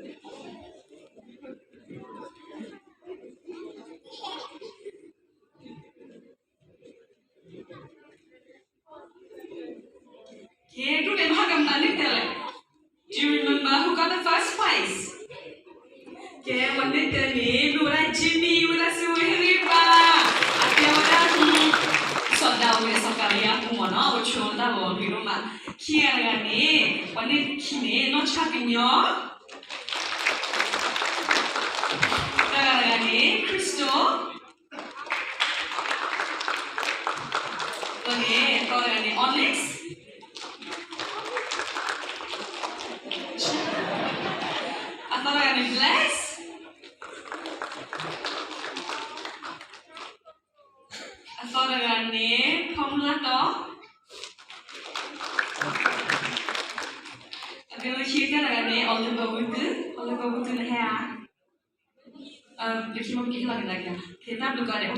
Okay, today Bhagam Tandikale. Do you remember who got the first prize? Okay, one day tadi Lura Jimmy Lura Suhiriba. Até agora só dá o essa carinha com uma nova chonda bom, viu mas que era né? Quando que né não tinha pinho. Era né, Cristo. Né, era né, Onyx. Atau era né, Bless. Atau era né, Pomulato. Kalau kita ada ni Oliver Wood ni ya. Kita mau pergi lagi. Kita belum ada.